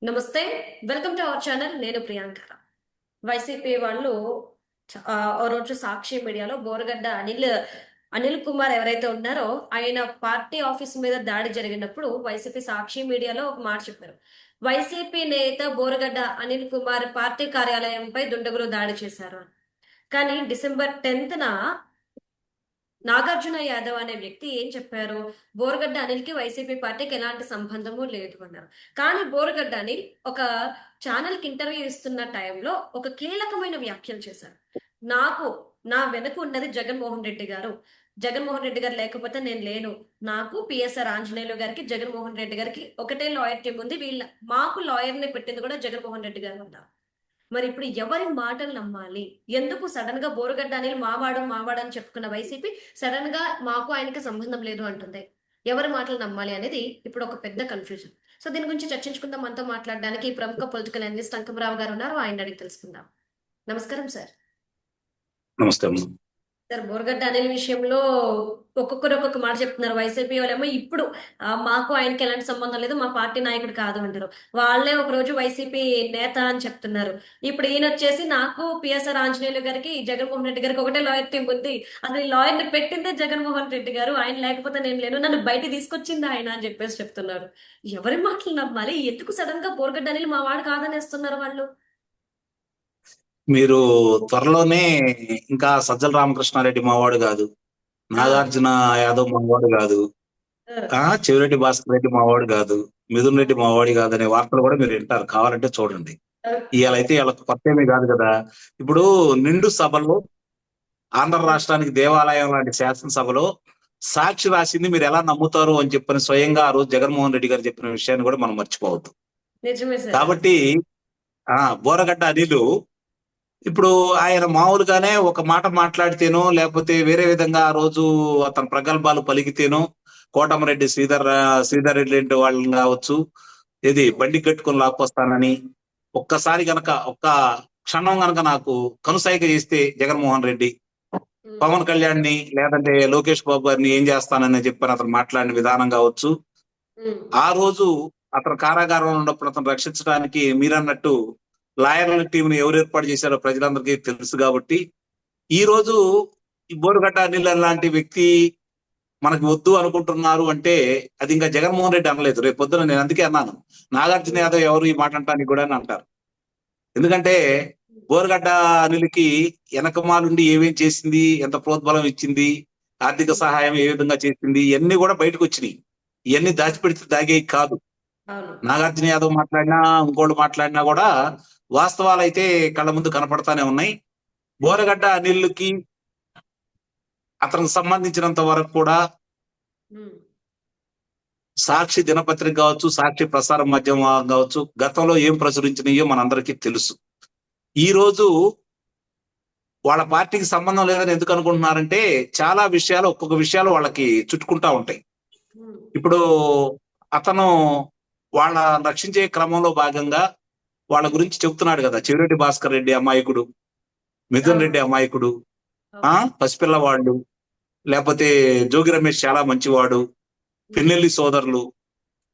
నమస్తే. Welcome to our channel. నేను Priyanka. YCP వాళ్ళు ఓ రోజు సాక్షి మీడియాలో బోరగడ్డ అనిల్ కుమార్ ఎవరైతే ఉన్నారో ఆయన పార్టీ ఆఫీస్ మీద దాడి జరిగినప్పుడు వైసీపీ సాక్షి మీడియాలో ఒక మాట చెప్పారు. వైసీపీ నేత బోరగడ్డ అనిల్ కుమార్ పార్టీ కార్యాలయంపై దుండగులు దాడి చేశారు అని. కానీ డిసెంబర్ 10న నాగార్జున యాదవ్ అనే వ్యక్తి ఏం చెప్పారు? బోరగడ్డ అనిల్కి వైసీపీ పార్టీకి ఎలాంటి సంబంధము లేదు అన్నారు. కానీ బోరగడ్డ అనిల్ ఒక ఛానల్ కి ఇంటర్వ్యూ ఇస్తున్న టైంలో ఒక కీలకమైన వ్యాఖ్యలు చేశారు. నాకు నా వెనుక ఉన్నది జగన్మోహన్ రెడ్డి గారు. జగన్మోహన్ రెడ్డి గారు లేకపోతే నేను లేను. నాకు పిఎస్ఆర్ ఆంజనేయులు గారికి, జగన్మోహన్ రెడ్డి గారికి ఒకటే లాయర్ టీం ఉంది. మాకు లాయర్ ని పెట్టింది కూడా జగన్మోహన్ రెడ్డి గారు అన్నారు. మరి ఇప్పుడు ఎవరి మాటలు నమ్మాలి? ఎందుకు సడన్ గా బోరుగడ్డ అనిల్ మావాడు అని చెప్పుకున్న వైసీపీ సడన్ గా మాకు ఆయనకి సంబంధం లేదు అంటుంది. ఎవరి మాటలు నమ్మాలి అనేది ఇప్పుడు ఒక పెద్ద కన్ఫ్యూజన్. సో దీని గురించి చర్చించుకుందాం. మనతో మాట్లాడడానికి ప్రముఖ పొలిటికల్ అనలిస్ట్ అంకమరావు గారు ఉన్నారు. ఆయన అడిగి తెలుసుకుందాం. నమస్కారం సార్. నమస్తే అమ్మా. సార్, బోరగడ్డ అనిల్ విషయంలో ఒక్కొక్కరు ఒక్కొక్క మాట చెప్తున్నారు. వైసీపీ వాళ్ళేమో ఇప్పుడు మాకు ఆయనకి ఎలాంటి సంబంధం లేదు, మా పార్టీ నాయకుడు కాదు అంటారు. వాళ్ళే ఒక రోజు వైసీపీ నేత అని చెప్తున్నారు. ఇప్పుడు ఈయన వచ్చేసి నాకు పిఎస్ఆర్ ఆంజనేయులు గారికి, జగన్మోహన్ రెడ్డి గారికి ఒకటే లాయర్ టీం ఉంది. అసలు ఈ లాయర్ ని పెట్టిందే జగన్మోహన్ రెడ్డి గారు. ఆయన లేకపోతే నేను లేను, నన్ను బయట తీసుకొచ్చింది ఆయన అని చెప్పేసి చెప్తున్నారు. ఎవరి మాటలు నమ్మాలి? ఎందుకు సడన్ గా బోరగడ్డ అనిల్ మా వాడు కాదనేస్తున్నారు వాళ్ళు? మీరు త్వరలోనే ఇంకా సజ్జల రామకృష్ణారెడ్డి మావాడు కాదు, ఆ, నాగార్జున యాదవ్ మావాడు కాదు, చెవిరెడ్డి భాస్కర్ రెడ్డి మావాడు కాదు, మిథున్ రెడ్డి మావాడి కాదు అనే వార్తలు కూడా మీరు వింటారు. కావాలంటే చూడండి. ఓకే. ఇవాళైతే వీళ్ళకి కొత్త ఏమీ కాదు కదా. ఇప్పుడు నిండు సభలో ఆంధ్ర రాష్ట్రానికి దేవాలయం లాంటి శాసనసభలో సాక్షి రాసింది మీరు ఎలా నమ్ముతారు అని చెప్పని స్వయంగా ఆ రోజు జగన్మోహన్ రెడ్డి గారు చెప్పిన విషయాన్ని కూడా మనం మర్చిపోవద్దు. నిజమే సార్. కాబట్టి బోరగడ్డ అనిలు ఇప్పుడు ఆయన మామూలుగానే ఒక మాట మాట్లాడితేనో లేకపోతే వేరే విధంగా ఆ రోజు అతను ప్రగల్భాలు పలికితేనో కోటమరెడ్డి శ్రీధర్ రెడ్డి లాంటి వాళ్ళని కావచ్చు, ఇది బండి కట్టుకొని లాక్కొస్తానని ఒక్కసారి గనక ఒక్క క్షణం గనక నాకు కనుసైగ చేస్తే జగన్మోహన్ రెడ్డి పవన్ కళ్యాణ్ ని లేదంటే లోకేష్ బాబు గారిని ఏం చేస్తానని చెప్పని అతను మాట్లాడిన విధానం కావచ్చు. ఆ రోజు అతను కారాగారంలో ఉన్నప్పుడు అతను రక్షించడానికి మీరన్నట్టు లాయర్ల టీంని ఎవరు ఏర్పాటు చేశారో ప్రజలందరికీ తెలుసు. కాబట్టి ఈ రోజు ఈ బోరుగడ్డ అనిల్ లాంటి వ్యక్తి మనకు వద్దు అనుకుంటున్నారు అంటే అది ఇంకా జగన్మోహన్ రెడ్డి అనలేదు. రేపు పొద్దున నేను అందుకే అన్నాను, నాగార్జున యాదవ్ ఎవరు ఈ మాట అంటానికి కూడా అని అంటారు. ఎందుకంటే బోరుగడ్డ అనిల్కి వెనకమాలుండి ఏమేం చేసింది, ఎంత ప్రోద్బలం ఇచ్చింది, ఆర్థిక సహాయం ఏ విధంగా చేసింది, ఇవన్నీ కూడా బయటకు వచ్చినాయి. ఇవన్నీ దాచిపెడితే దాగేవి కాదు. అవును. నాగార్జున యాదవ్ మాట్లాడినా ఇంకోళ్ళు మాట్లాడినా కూడా వాస్తవాలు అయితే కళ్ళ ముందు కనపడతానే ఉన్నాయి. బోరగడ్డ అనిల్కి అతనికి సంబంధించినంత వరకు కూడా సాక్షి దినపత్రిక కావచ్చు, సాక్షి ప్రసార మాధ్యమం కావచ్చు, గతంలో ఏం ప్రచురించినాయో మనందరికీ తెలుసు. ఈ రోజు వాళ్ళ పార్టీకి సంబంధం లేదని ఎందుకు అనుకుంటున్నారంటే చాలా విషయాలు ఒక్కొక్క విషయాలు వాళ్ళకి చుట్టుకుంటా ఉంటాయి. ఇప్పుడు అతను వాళ్ళ రక్షించే క్రమంలో భాగంగా వాళ్ళ గురించి చెప్తున్నాడు కదా, చెవిరెడ్డి భాస్కర్ రెడ్డి అమాయకుడు, మిథున్ రెడ్డి అమాయకుడు, పసిపిల్లవాళ్ళు, లేకపోతే జోగి రమేష్ చాలా మంచివాడు, పిన్నెల్లి సోదరులు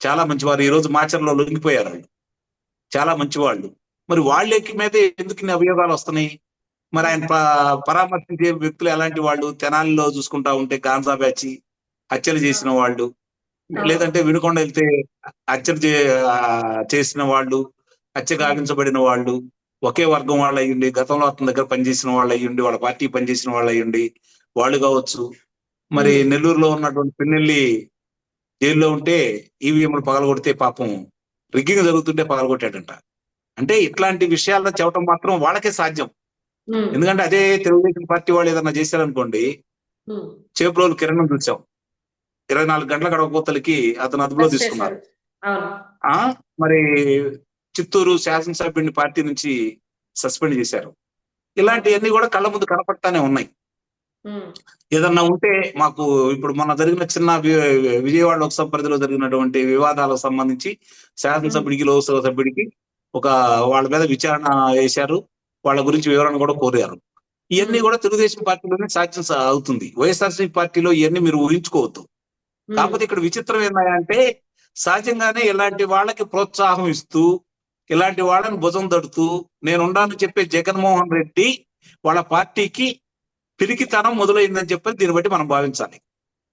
చాలా మంచివారు, ఈ రోజు మాచర్లో లొంగిపోయారు, వాళ్ళు చాలా మంచివాళ్ళు. మరి వాళ్ళకి మీద ఎందుకు ఇన్ని అభియోగాలు వస్తున్నాయి? మరి ఆయన పరామర్శించే వ్యక్తులు ఎలాంటి వాళ్ళు? తెనాలిలో చూసుకుంటా ఉంటే గాంజా బ్యాచి హత్యలు చేసిన వాళ్ళు, లేదంటే వినుకొండ వెళ్తే హత్యలు చేసిన వాళ్ళు, హత్య గావించబడిన వాళ్ళు, ఒకే వర్గం వాళ్ళు అయ్యుండి, గతంలో అతని దగ్గర పనిచేసిన వాళ్ళు అయ్యుండి, వాళ్ళ పార్టీ పనిచేసిన వాళ్ళు అయ్యుండి వాళ్ళు కావచ్చు. మరి నెల్లూరులో ఉన్నటువంటి పిన్నెల్లి జైల్లో ఉంటే ఈవీఎంలు పగలగొడితే పాపం రిగ్గింగ్ జరుగుతుంటే పగలగొట్టాడంట. అంటే ఇట్లాంటి విషయాల్లో చెప్పడం మాత్రం వాళ్ళకే సాధ్యం. ఎందుకంటే అదే తెలుగుదేశం పార్టీ వాళ్ళు ఏదన్నా చేశారనుకోండి, చేబ్రోలు కిరణ్ చూసాం, 24 గంటల గడవపోతలకి అతను అదుపులో తీసుకున్నారు. మరి చిత్తూరు శాసనసభ్యుడిని పార్టీ నుంచి సస్పెండ్ చేశారు. ఇలాంటివన్నీ కూడా కళ్ళ ముందు కనపడతానే ఉన్నాయి. ఏదన్నా ఉంటే మాకు ఇప్పుడు మొన్న జరిగిన చిన్న విజయవాడ లోక్సభ పరిధిలో జరిగినటువంటి వివాదాలకు సంబంధించి శాసనసభ్యుడికి, లోక్సభ సభ్యుడికి ఒక వాళ్ళ మీద విచారణ వేశారు, వాళ్ళ గురించి వివరణ కూడా కోరారు. ఇవన్నీ కూడా తెలుగుదేశం పార్టీలోనే సాధ్యం అవుతుంది. వైఎస్ఆర్సీపీ పార్టీలో ఇవన్నీ మీరు ఊహించుకోవద్దు. కాకపోతే ఇక్కడ విచిత్రం ఏంటంటే సహజంగానే ఇలాంటి వాళ్ళకి ప్రోత్సాహం ఇస్తూ ఇలాంటి వాళ్ళని భుజం తడుతూ నేనుండాలని చెప్పే జగన్మోహన్ రెడ్డి వాళ్ళ పార్టీకి పిరికితనం మొదలైందని చెప్పి దీన్ని బట్టి మనం భావించాలి.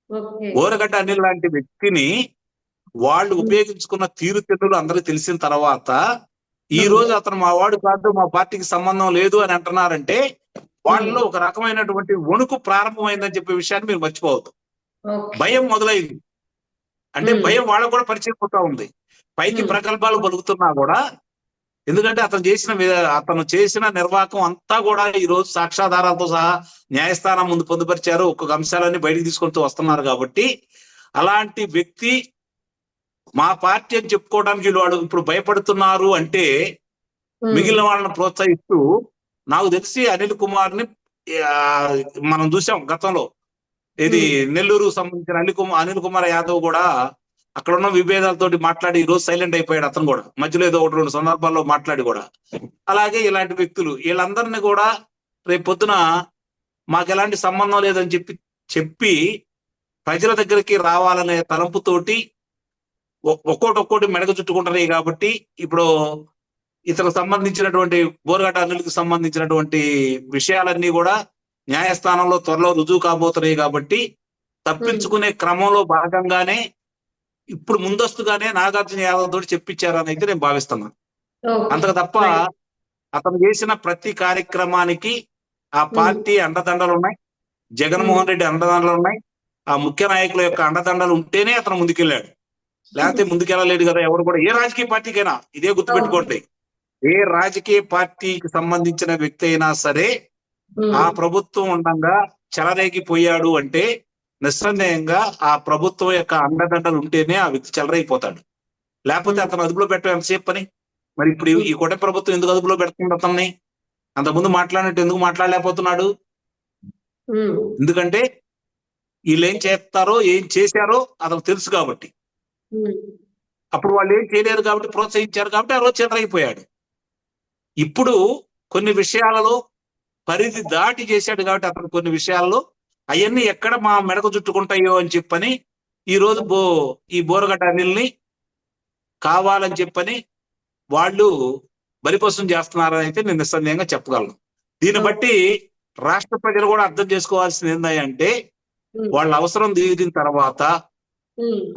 ఓకే. బోరగడ్డ అనిల్ లాంటి వ్యక్తిని వాళ్ళు ఉపయోగించుకున్న తీరుతెన్నులు అందరికీ తెలిసిన తర్వాత ఈ రోజు అతను మా వాడు కాదు, మా పార్టీకి సంబంధం లేదు అని అంటున్నారంటే వాళ్ళలో ఒక రకమైనటువంటి వణుకు ప్రారంభమైందని చెప్పే విషయాన్ని మీరు మర్చిపోవద్దు. ఓకే. భయం మొదలైంది. అంటే భయం వాళ్ళకు కూడా పరిచయం అవుతా ఉంది. పైకి ప్రగల్భాలు పలుకుతున్నా కూడా, ఎందుకంటే అతను చేసిన నిర్వాహకం అంతా కూడా ఈ రోజు సాక్ష్యాధారాలతో సహా న్యాయస్థానం ముందు పొందుపరిచారు. ఒక్కొక్క అంశాలన్నీ బయటికి తీసుకుంటూ వస్తున్నారు. కాబట్టి అలాంటి వ్యక్తి మా పార్టీ అని చెప్పుకోవడానికి వాళ్ళు ఇప్పుడు భయపడుతున్నారు అంటే మిగిలిన వాళ్ళని ప్రోత్సహిస్తూ, నాకు తెలిసి అనిల్ కుమార్ ని మనం చూసాం గతంలో, ఇది నెల్లూరు సంబంధించిన అనిల్ కుమార్ యాదవ్ కూడా అక్కడ ఉన్న విభేదాలతోటి మాట్లాడి ఈ రోజు సైలెంట్ అయిపోయాడు. అతను కూడా మధ్యలో ఏదో 1-2 సందర్భాల్లో మాట్లాడి కూడా. అలాగే ఇలాంటి వ్యక్తులు వీళ్ళందరినీ కూడా రేపు పొద్దున మాకు ఎలాంటి సంబంధం లేదని చెప్పి ప్రజల దగ్గరికి రావాలనే తలంపుతోటి ఒక్కోటి మెడకు చుట్టుకుంటున్నాయి. కాబట్టి ఇప్పుడు ఇతనికి సంబంధించినటువంటి బోరగడ్డ అనిల్కి సంబంధించినటువంటి విషయాలన్నీ కూడా న్యాయస్థానంలో త్వరలో రుజువు కాబోతున్నాయి. కాబట్టి తప్పించుకునే క్రమంలో భాగంగానే ఇప్పుడు ముందస్తుగానే నాగార్జున యాదవ్ తోటి చెప్పించారని అయితే నేను భావిస్తున్నాను. అంతకు తప్ప అతను చేసిన ప్రతి కార్యక్రమానికి ఆ పార్టీ అండదండలు ఉన్నాయి, జగన్మోహన్ రెడ్డి అండదండలు ఉన్నాయి, ఆ ముఖ్య నాయకుల యొక్క అండదండలు ఉంటేనే అతను ముందుకెళ్ళాడు. లేకపోతే ముందుకెళ్ళలేడు కదా ఎవరు కూడా. ఏ రాజకీయ పార్టీకైనా ఇదే గుర్తుపెట్టుకోండి. ఏ రాజకీయ పార్టీకి సంబంధించిన వ్యక్తి అయినా సరే ఆ ప్రభుత్వం ఉండగా చెలరేగిపోయాడు అంటే నిస్సందేహంగా ఆ ప్రభుత్వం యొక్క అండదండలు ఉంటేనే ఆ వ్యక్తి చెలరైపోతాడు. లేకపోతే అతను అదుపులో పెట్టడం ఎంతసేపు పని. మరి ఇప్పుడు ఈ కూటమి ప్రభుత్వం ఎందుకు అదుపులో పెడుతుంది అతన్ని? అంతకుముందు మాట్లాడినట్టు ఎందుకు మాట్లాడలేకపోతున్నాడు? ఎందుకంటే వీళ్ళు ఏం చేస్తారో ఏం చేశారో అతను తెలుసు కాబట్టి. అప్పుడు వాళ్ళు ఏం చేయలేరు కాబట్టి ప్రోత్సహించారు కాబట్టి ఆ రోజు చెలరైపోయాడు. ఇప్పుడు కొన్ని విషయాలలో పరిధి దాటి చేశాడు కాబట్టి అతను కొన్ని విషయాల్లో అవన్నీ ఎక్కడ మా మెడకు చుట్టుకుంటాయో అని చెప్పని ఈ రోజు ఈ బోరగడ్డ అనిల్ని కావాలని చెప్పని వాళ్ళు బలిపశం చేస్తున్నారని అయితే నేను నిస్సందేహంగా చెప్పగలను. దీన్ని బట్టి రాష్ట్ర ప్రజలు కూడా అర్థం చేసుకోవాల్సింది ఏంటంటే, వాళ్ళ అవసరం తీరిన తర్వాత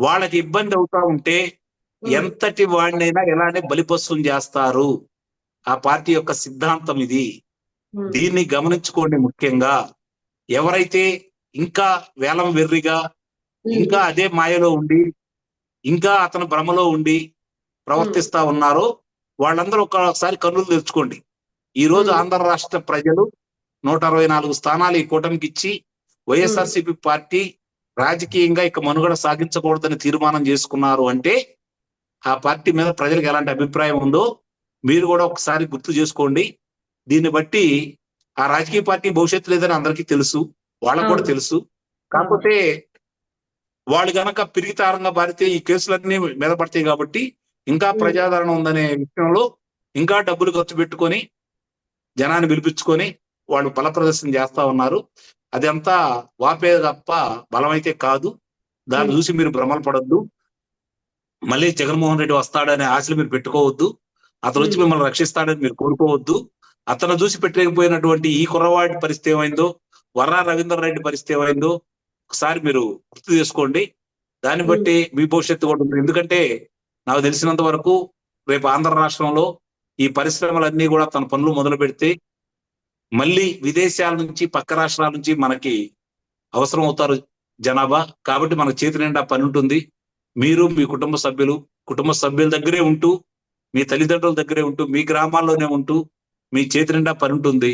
వాళ్ళకి ఇబ్బంది అవుతా ఉంటే ఎంతటి వాడినైనా ఎలానే బలిపశం చేస్తారు. ఆ పార్టీ యొక్క సిద్ధాంతం ఇది. దీన్ని గమనించుకోండి. ముఖ్యంగా ఎవరైతే ఇంకా వేలం వెర్రిగా ఇంకా అదే మాయలో ఉండి ఇంకా అతను భ్రమలో ఉండి ప్రవర్తిస్తా ఉన్నారో వాళ్ళందరూ ఒకసారి కన్నులు తెరుచుకోండి. ఈ రోజు ఆంధ్ర రాష్ట్ర ప్రజలు 164 స్థానాలు ఈ కూటమికి ఇచ్చి వైఎస్ఆర్సీపీ పార్టీ రాజకీయంగా ఇక మనుగడ సాగించకూడదని తీర్మానం చేసుకున్నారు అంటే ఆ పార్టీ మీద ప్రజలకు ఎలాంటి అభిప్రాయం ఉందో మీరు కూడా ఒకసారి గుర్తు చేసుకోండి. దీన్ని బట్టి ఆ రాజకీయ పార్టీ భవిష్యత్తు లేదని అందరికీ తెలుసు, వాళ్ళకు కూడా తెలుసు. కాకపోతే వాళ్ళు గనక పిరిగితారంగా బారితే ఈ కేసులన్నీ మీద పడతాయి. కాబట్టి ఇంకా ప్రజాదరణ ఉందనే విషయంలో ఇంకా డబ్బులు ఖర్చు పెట్టుకొని జనాన్ని పిలిపించుకొని వాళ్ళు బల ప్రదర్శన చేస్తా ఉన్నారు. అదంతా వాపే తప్ప బలమైతే కాదు. దాన్ని చూసి మీరు భ్రమలు పడొద్దు. మళ్ళీ జగన్మోహన్ రెడ్డి వస్తాడనే ఆశలు మీరు పెట్టుకోవద్దు. అతను వచ్చి మిమ్మల్ని రక్షిస్తాడని మీరు కోరుకోవద్దు. అతను చూసి పెట్టలేకపోయినటువంటి ఈ కుర్రవాడి పరిస్థితి ఏమైందో, వర్రా రవీందర్ రెడ్డి పరిస్థితి ఏమైందో ఒకసారి మీరు గుర్తు చేసుకోండి. దాన్ని బట్టి మీ భవిష్యత్తు కూడా ఉంది. ఎందుకంటే నాకు తెలిసినంత వరకు రేపు ఆంధ్ర రాష్ట్రంలో ఈ పరిశ్రమలన్నీ కూడా తన పనులు మొదలు పెడితే మళ్ళీ విదేశాల నుంచి పక్క రాష్ట్రాల నుంచి మనకి అవసరం అవుతారు జనాభా. కాబట్టి మనకు చేతి నిండా పని ఉంటుంది. మీరు మీ కుటుంబ సభ్యుల దగ్గరే ఉంటూ, మీ తల్లిదండ్రుల దగ్గరే ఉంటూ, మీ గ్రామాల్లోనే ఉంటూ మీ చేతి నిండా పని ఉంటుంది.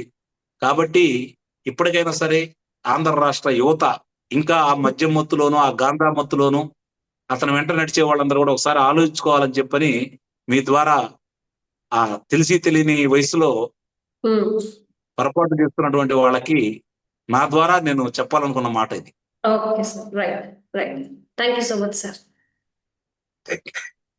కాబట్టి ఇప్పటికైనా సరే ఆంధ్ర రాష్ట్ర యువత ఇంకా ఆ మద్యం మత్తులోనూ ఆ గాంధా మత్తులోనూ అతను వెంట నడిచే వాళ్ళందరూ కూడా ఒకసారి ఆలోచించుకోవాలని చెప్పని మీ ద్వారా ఆ తెలిసి తెలియని వయసులో పొరపాటు చేస్తున్నటువంటి వాళ్ళకి నా ద్వారా నేను చెప్పాలనుకున్న మాట ఇది. Okay sir, right. Thank you so much sir. Thank you.